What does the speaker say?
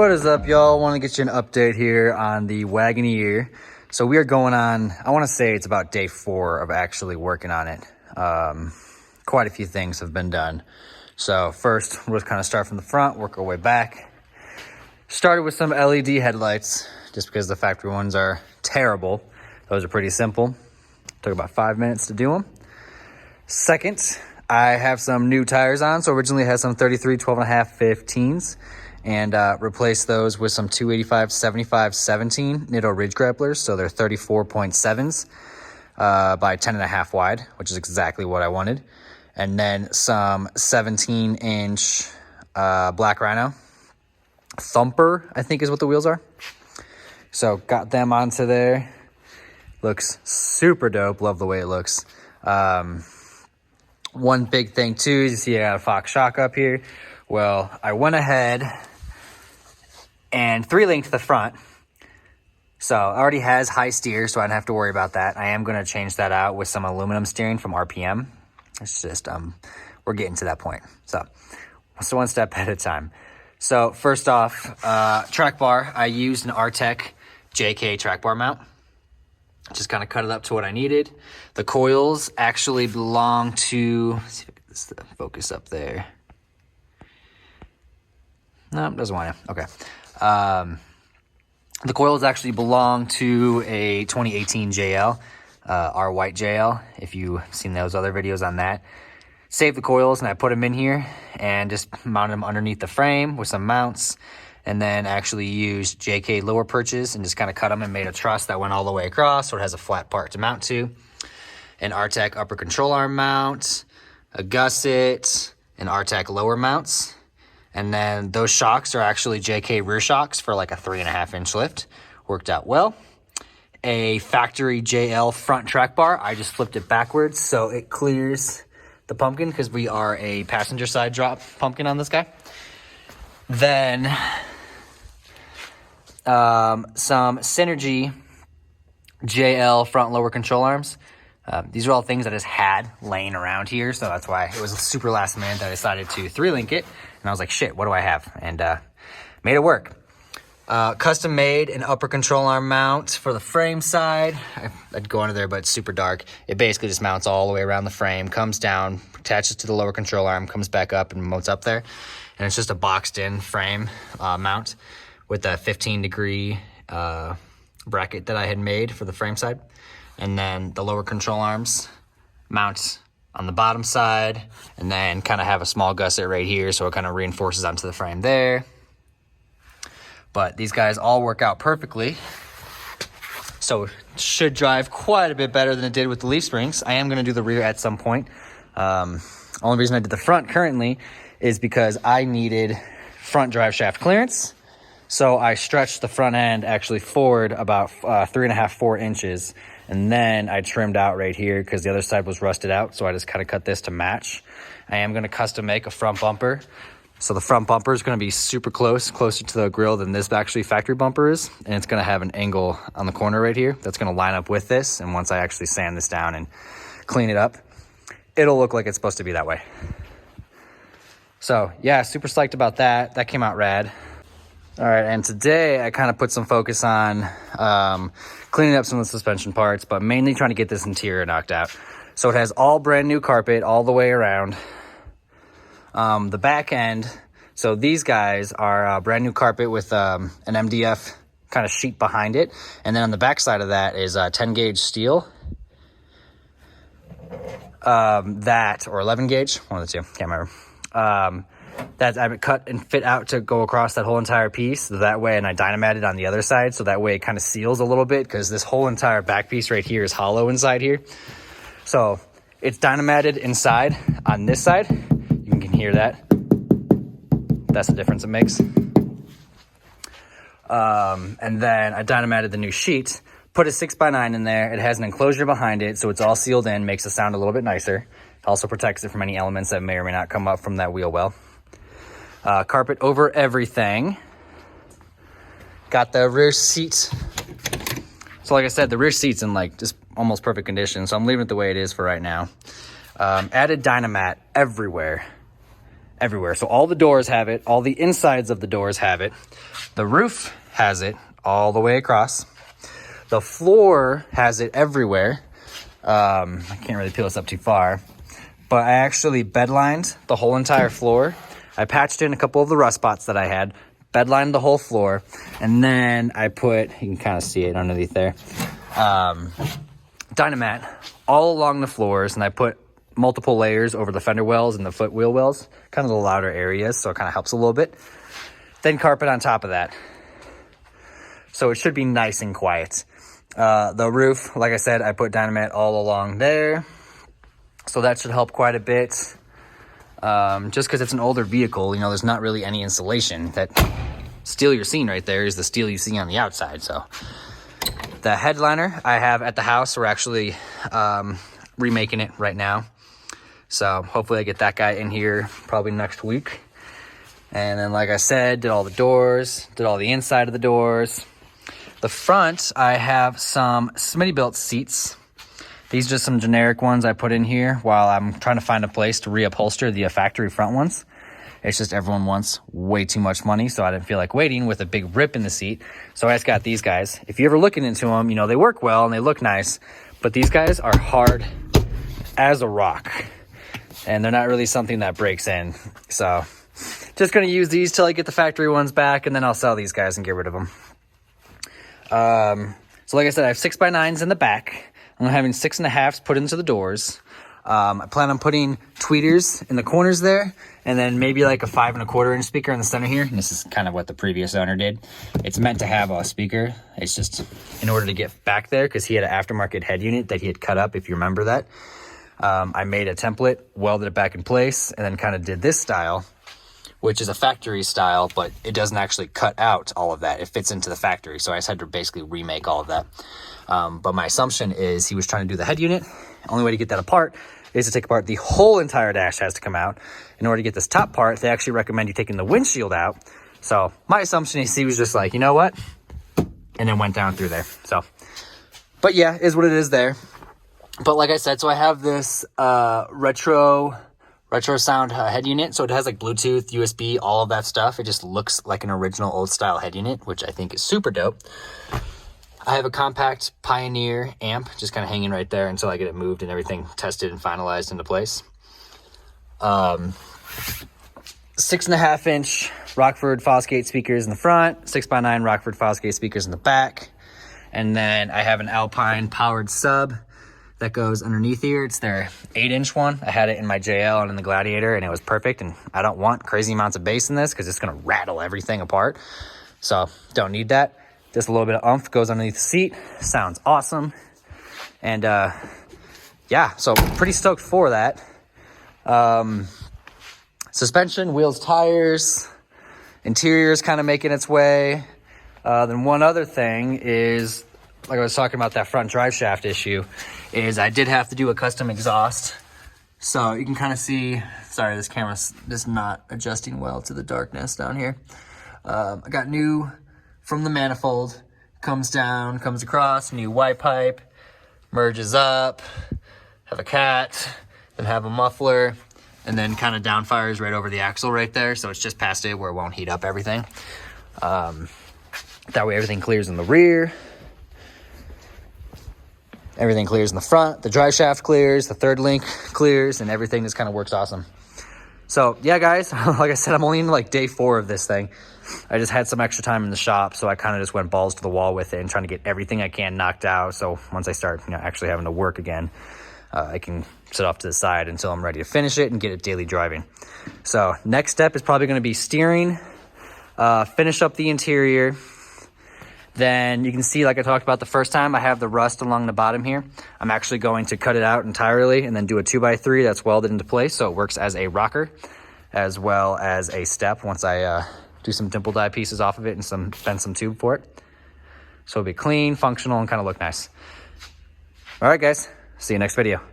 What is up, y'all? Want to get you an update here on the Wagoneer. So we are going on, I want to say it's about day 4 of actually working on it. Quite a few things have been done. So first, we'll just kind of start from the front, work our way back. Started with some LED headlights, just because the factory ones are terrible. Those are pretty simple. Took about 5 minutes to do them. Second, I have some new tires on. So originally I had some 33 12.5 15s. And replace those with some 285 75 17 Nitto Ridge Grapplers. So they're 34.7s by 10.5 wide, which is exactly what I wanted. And then some 17-inch Black Rhino Thumper, I think is what the wheels are. So got them onto there. Looks super dope. Love the way it looks. One big thing too is you see I got a Fox shock up here. Well, I went ahead and 3-linked the front. So it already has high steer, so I don't have to worry about that. I am going to change that out with some aluminum steering from RPM. It's just, we're getting to that point. So one step at a time. So first off, track bar. I used an Artec JK track bar mount. Just kind of cut it up to what I needed. The coils actually belong to, let's see if I get this to focus up there. No, doesn't want to. Okay. The coils actually belong to a 2018 JL, our white JL, if you've seen those other videos on that. Saved the coils and I put them in here and just mounted them underneath the frame with some mounts, and then actually used JK lower perches and just kind of cut them and made a truss that went all the way across so it has a flat part to mount to. An Artec upper control arm mount, a gusset, an Artec lower mounts. And then those shocks are actually JK rear shocks for like a 3.5-inch lift. Worked out well. A factory JL front track bar. I just flipped it backwards so it clears the pumpkin because we are a passenger side drop pumpkin on this guy. Then some Synergy JL front lower control arms. These are all things that I just had laying around here, so that's why it was super last minute that I decided to 3-link it. And I was like, shit, what do I have? And made it work. Custom made an upper control arm mount for the frame side. I'd go under there, but it's super dark. It basically just mounts all the way around the frame, comes down, attaches to the lower control arm, comes back up and mounts up there. And it's just a boxed in frame mount with a 15-degree bracket that I had made for the frame side. And then the lower control arms mount on the bottom side, and then kind of have a small gusset right here so it kind of reinforces onto the frame there. But these guys all work out perfectly, so it should drive quite a bit better than it did with the leaf springs. I am going to do the rear at some point. Only reason I did the front currently is because I needed front drive shaft clearance. So I stretched the front end actually forward about 3.5-4 inches. And then I trimmed out right here because the other side was rusted out. So I just kind of cut this to match. I am going to custom make a front bumper. So the front bumper is going to be super closer to the grill than this actually factory bumper is. And it's going to have an angle on the corner right here that's going to line up with this. And once I actually sand this down and clean it up, it'll look like it's supposed to be that way. So yeah, super psyched about that. That came out rad. All right, and today I kind of put some focus on cleaning up some of the suspension parts, but mainly trying to get this interior knocked out. So it has all brand new carpet all the way around. The back end, so these guys are brand new carpet with an MDF kind of sheet behind it. And then on the back side of that is 10-gauge steel. That, or 11-gauge, one of the two, can't remember. That I cut and fit out to go across that whole entire piece. So that way, and I dynamatted on the other side, so that way it kind of seals a little bit, because this whole entire back piece right here is hollow inside here. So it's dynamatted inside on this side. You can hear that. That's the difference it makes. And then I dynamatted the new sheet, put a 6x9 in there. It has an enclosure behind it, so it's all sealed in, makes it sound a little bit nicer. Also protects it from any elements that may or may not come up from that wheel well. Carpet over everything. Got the rear seat. So like I said, the rear seat's in like just almost perfect condition, so I'm leaving it the way it is for right now. Added Dynamat everywhere. everywhere. So all the doors have it. All the insides of the doors have it. The roof has it all the way across. The floor has it everywhere. I can't really peel this up too far, but I actually bedlined the whole entire floor. I patched in a couple of the rust spots that I had, bedlined the whole floor, and then I put, you can kind of see it underneath there, Dynamat all along the floors, and I put multiple layers over the fender wells and the foot wheel wells, kind of the louder areas, so it kind of helps a little bit. Then carpet on top of that. So it should be nice and quiet. The roof, like I said, I put Dynamat all along there. So that should help quite a bit. Just because it's an older vehicle, you know, there's not really any insulation. That steel you're seeing right there is the steel you see on the outside. So the headliner I have at the house, we're actually remaking it right now. So hopefully I get that guy in here probably next week. And then, like I said, did all the doors, did all the inside of the doors. The front, I have some Smitty-built seats. These are just some generic ones I put in here while I'm trying to find a place to reupholster the factory front ones. It's just everyone wants way too much money, so I didn't feel like waiting with a big rip in the seat. So I just got these guys. If you're ever looking into them, you know, they work well and they look nice, but these guys are hard as a rock, and they're not really something that breaks in. So just going to use these till I get the factory ones back, and then I'll sell these guys and get rid of them. So like I said, I have 6x9s in the back. I'm having 6.5s put into the doors. I plan on putting tweeters in the corners there, and then maybe like a 5.25 inch speaker in the center here. And this is kind of what the previous owner did. It's meant to have a speaker. It's just in order to get back there, because he had an aftermarket head unit that he had cut up, if you remember that. I made a template, welded it back in place, and then kind of did this style, which is a factory style, but it doesn't actually cut out all of that. It fits into the factory. So I just had to basically remake all of that. But my assumption is he was trying to do the head unit. The only way to get that apart is to take apart the whole entire dash has to come out. In order to get this top part, they actually recommend you taking the windshield out. So my assumption is he was just like, you know what? And then went down through there. So, but yeah, is what it is there. But like I said, so I have this retro sound head unit. So it has like Bluetooth, USB, all of that stuff. It just looks like an original old style head unit, which I think is super dope. I have a compact Pioneer amp just kind of hanging right there until I get it moved and everything tested and finalized into place. 6.5 inch Rockford Fosgate speakers in the front, 6x9 Rockford Fosgate speakers in the back. And then I have an Alpine powered sub that goes underneath here. It's their 8-inch one. I had it in my JL and in the Gladiator, and it was perfect. And I don't want crazy amounts of bass in this because it's going to rattle everything apart. So don't need that. Just a little bit of oomph goes underneath the seat. Sounds awesome. And yeah, so pretty stoked for that. Suspension, wheels, tires, interior is kind of making its way. Then one other thing is, like I was talking about that front drive shaft issue, is I did have to do a custom exhaust. So you can kind of see, sorry, this camera's just not adjusting well to the darkness down here. I got new from the manifold, comes down, comes across, new white pipe, merges up, have a cat, then have a muffler, and then kind of downfires right over the axle right there. So it's just past it where it won't heat up everything. That way everything clears in the rear. Everything clears in the front. The drive shaft clears, the third link clears, and everything just kind of works awesome. So yeah, guys, like I said, I'm only in like day 4 of this thing. I just had some extra time in the shop, so I kind of just went balls to the wall with it and trying to get everything I can knocked out. So once I start, actually having to work again, I can sit off to the side until I'm ready to finish it and get it daily driving. So next step is probably going to be steering, finish up the interior. Then you can see, like I talked about the first time, I have the rust along the bottom here. I'm actually going to cut it out entirely and then do a 2x3 that's welded into place so it works as a rocker as well as a step once I do some dimple die pieces off of it and bend some tube for it. So it'll be clean, functional, and kind of look nice. All right, guys. See you next video.